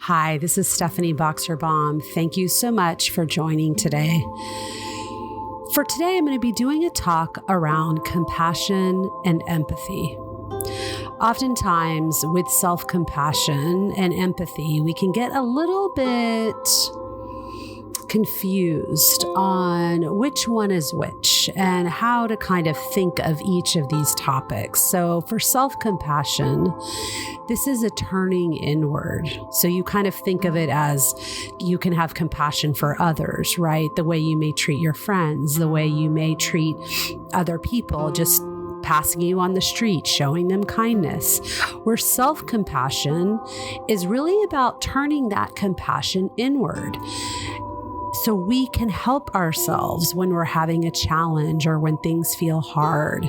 Hi, this is Stephanie Boxer-Baum. Thank you so much for joining today. For today, I'm going to be doing a talk around compassion and empathy. Oftentimes, with self-compassion and empathy, we can get a little bit confused on which one is which and how to kind of think of each of these topics. So for self-compassion, this is a turning inward. So you kind of think of it as you can have compassion for others, right? The way you may treat your friends, the way you may treat other people, just passing you on the street, showing them kindness. Where self-compassion is really about turning that compassion inward, so we can help ourselves when we're having a challenge or when things feel hard.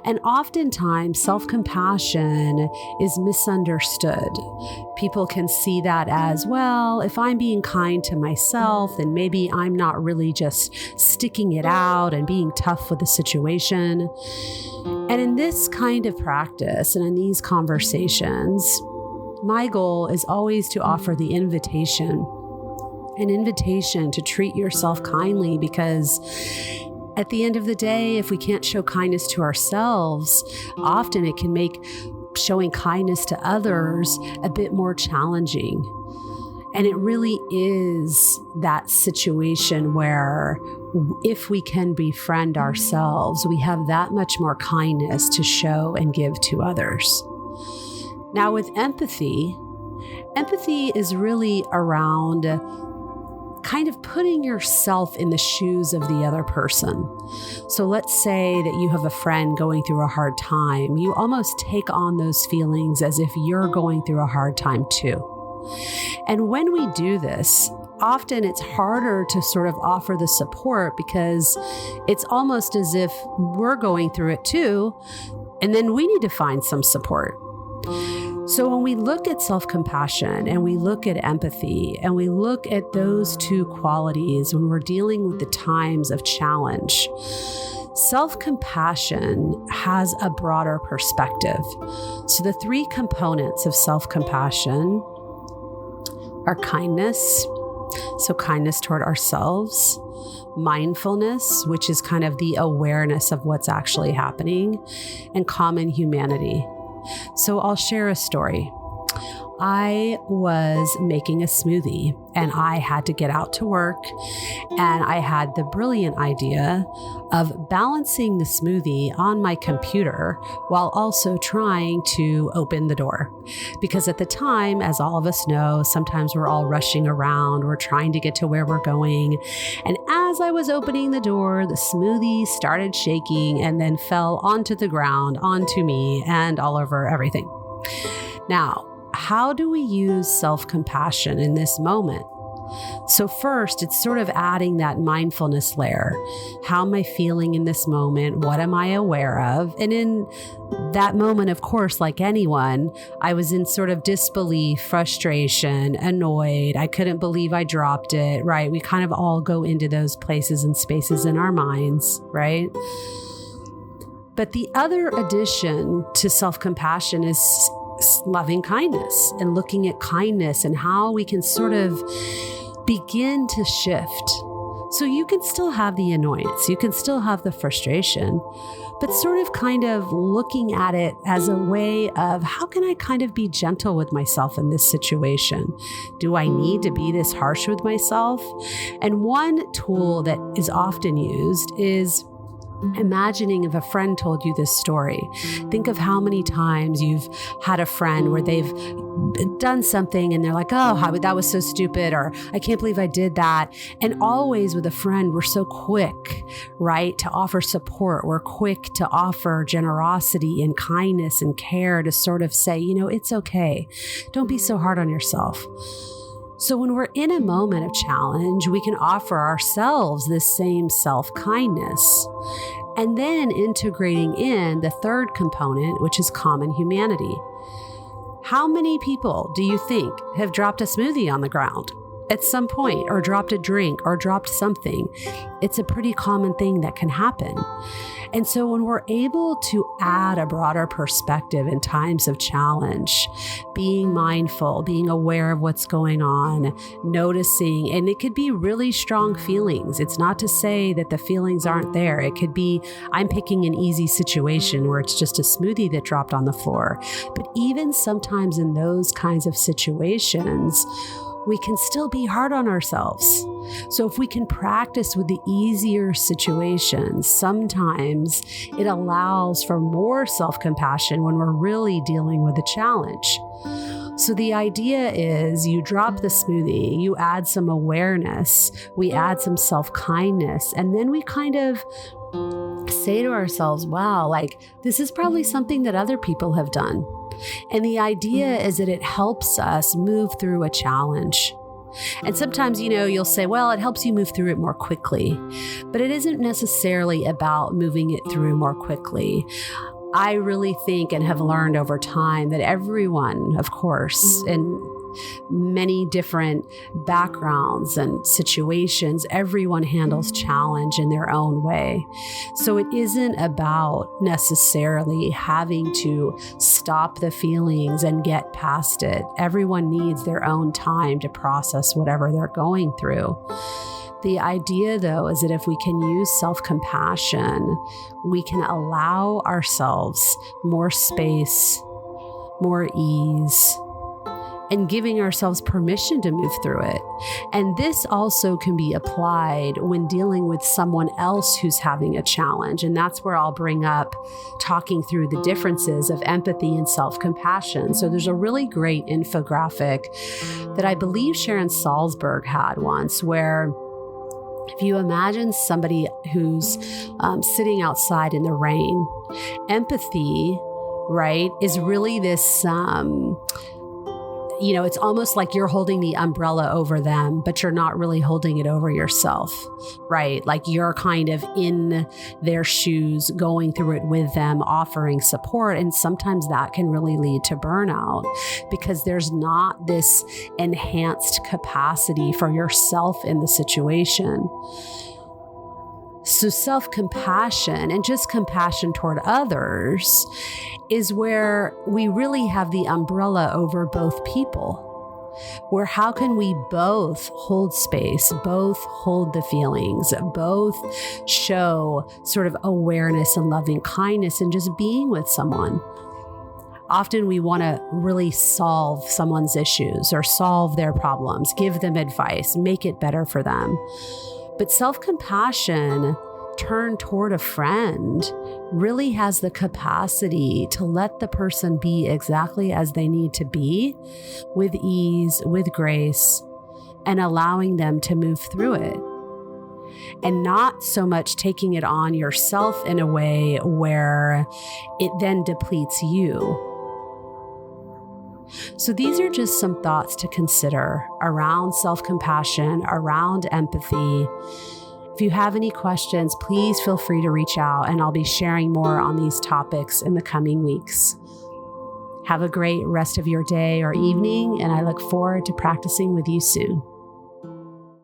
And oftentimes, self-compassion is misunderstood. People can see that as, well, if I'm being kind to myself, then maybe I'm not really just sticking it out and being tough with the situation. And in this kind of practice and in these conversations, my goal is always to offer the invitation, an invitation to treat yourself kindly, because at the end of the day, if we can't show kindness to ourselves, often it can make showing kindness to others a bit more challenging. And it really is that situation where if we can befriend ourselves, we have that much more kindness to show and give to others. Now with empathy is really around kind of putting yourself in the shoes of the other person. So let's say that you have a friend going through a hard time. You almost take on those feelings as if you're going through a hard time too. And when we do this, often it's harder to sort of offer the support because it's almost as if we're going through it too, and then we need to find some support. So when we look at self-compassion and we look at empathy and we look at those two qualities when we're dealing with the times of challenge, self-compassion has a broader perspective. So the three components of self-compassion are kindness, so kindness toward ourselves, mindfulness, which is kind of the awareness of what's actually happening, and common humanity. So I'll share a story. I was making a smoothie and I had to get out to work, and I had the brilliant idea of balancing the smoothie on my computer while also trying to open the door. Because at the time, as all of us know, sometimes we're all rushing around, we're trying to get to where we're going. And as I was opening the door, the smoothie started shaking and then fell onto the ground, onto me, and all over everything. Now, how do we use self-compassion in this moment? So first, it's sort of adding that mindfulness layer. How am I feeling in this moment? What am I aware of? And in that moment, of course, like anyone, I was in sort of disbelief, frustration, annoyed. I couldn't believe I dropped it, right? We kind of all go into those places and spaces in our minds, right? But the other addition to self-compassion is loving kindness and looking at kindness and how we can sort of begin to shift. So you can still have the annoyance, you can still have the frustration, but sort of kind of looking at it as a way of how can I kind of be gentle with myself in this situation? Do I need to be this harsh with myself? And one tool that is often used is imagining if a friend told you this story. Think of how many times you've had a friend where they've done something and they're like, oh, that was so stupid, or I can't believe I did that. And always with a friend, we're so quick, right, to offer support. We're quick to offer generosity and kindness and care to sort of say, it's okay. Don't be so hard on yourself. So when we're in a moment of challenge, we can offer ourselves this same self-kindness, and then integrating in the third component, which is common humanity. How many people do you think have dropped a smoothie on the ground? at some point, or dropped a drink, or dropped something. It's a pretty common thing that can happen. And so when we're able to add a broader perspective in times of challenge, being mindful, being aware of what's going on, noticing, and it could be really strong feelings. It's not to say that the feelings aren't there. It could be, I'm picking an easy situation where it's just a smoothie that dropped on the floor. But even sometimes in those kinds of situations, we can still be hard on ourselves. So if we can practice with the easier situations, sometimes it allows for more self-compassion when we're really dealing with a challenge. So the idea is you drop the smoothie, you add some awareness, we add some self-kindness, and then we kind of say to ourselves, wow, like this is probably something that other people have done. And the idea is that it helps us move through a challenge. And sometimes, you'll say, well, it helps you move through it more quickly, but it isn't necessarily about moving it through more quickly. I really think and have learned over time that everyone, of course, in many different backgrounds and situations, everyone handles challenge in their own way. So it isn't about necessarily having to stop the feelings and get past it. Everyone needs their own time to process whatever they're going through. The idea, though, is that if we can use self-compassion, we can allow ourselves more space, more ease, and giving ourselves permission to move through it. And this also can be applied when dealing with someone else who's having a challenge. And that's where I'll bring up talking through the differences of empathy and self-compassion. So there's a really great infographic that I believe Sharon Salzberg had once, where if you imagine somebody who's sitting outside in the rain, empathy, right, is really this, it's almost like you're holding the umbrella over them, but you're not really holding it over yourself, right? Like you're kind of in their shoes, going through it with them, offering support. And sometimes that can really lead to burnout because there's not this enhanced capacity for yourself in the situation. So self-compassion and just compassion toward others is where we really have the umbrella over both people, where how can we both hold space, both hold the feelings, both show sort of awareness and loving kindness and just being with someone. Often we want to really solve someone's issues or solve their problems, give them advice, make it better for them. But self-compassion turned toward a friend really has the capacity to let the person be exactly as they need to be, with ease, with grace, and allowing them to move through it. And not so much taking it on yourself in a way where it then depletes you. So these are just some thoughts to consider around self-compassion, around empathy. If you have any questions, please feel free to reach out, and I'll be sharing more on these topics in the coming weeks. Have a great rest of your day or evening, and I look forward to practicing with you soon.